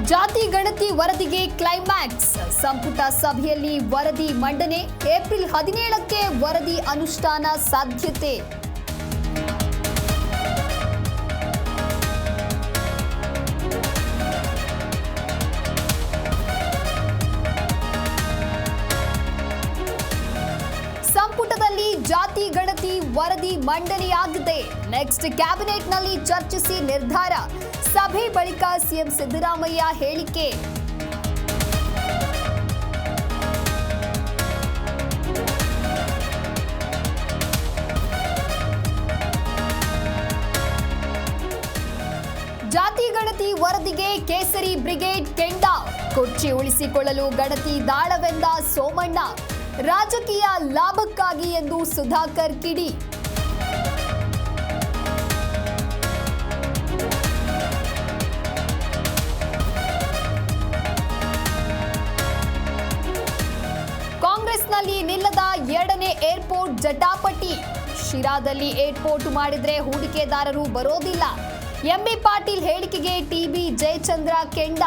ಜಾತಿ ಗಣತಿ ವರದಿಗೆ ಕ್ಲೈಮ್ಯಾಕ್ಸ್. ಸಂಪುಟ ಸಭೆಯಲ್ಲಿ ವರದಿ ಮಂಡನೆ. ಏಪ್ರಿಲ್ 17ಕ್ಕೆ ವರದಿ ಅನುಷ್ಠಾನ ಸಾಧ್ಯತೆ. ಸಂಪುಟದಲ್ಲಿ ಜಾತಿ ಗಣತಿ ವರದಿ ಮಂಡನೆಯಾಗಿದೆ. ನೆಕ್ಸ್ಟ್ ಕ್ಯಾಬಿನೆಟ್ನಲ್ಲಿ ಚರ್ಚಿಸಿ ನಿರ್ಧಾರ. ಸಭೆ ಬಳಿಕ ಸಿಎಂ ಸಿದ್ದರಾಮಯ್ಯ ಹೇಳಿಕೆ. ಜಾತಿ ಗಣತಿ ವರದಿಗೆ ಕೇಸರಿ ಬ್ರಿಗೇಡ್ ಕೆಂಡ. ಕುರ್ಚಿ ಉಳಿಸಿಕೊಳ್ಳಲು ಗಣತಿ ದಾಳವೆಂದ ಸೋಮಣ್ಣ. ರಾಜಕೀಯ ಲಾಭಕ್ಕಾಗಿ ಎಂದು ಸುಧಾಕರ್ ಕಿಡಿ. ಕಾಂಗ್ರೆಸ್ನಲ್ಲಿ ನಿಲ್ಲದ ಎರಡನೇ ಏರ್ಪೋರ್ಟ್ ಜಟಾಪಟಿ. ಶಿರಾದಲ್ಲಿ ಏರ್ಪೋರ್ಟ್ ಮಾಡಿದ್ರೆ ಹೂಡಿಕೆದಾರರು ಬರೋದಿಲ್ಲ. ಎಂಬಿ ಪಾಟೀಲ್ ಹೇಳಿಕೆಗೆ ಟಿಬಿ ಜಯಚಂದ್ರ ಕೆಂಡ.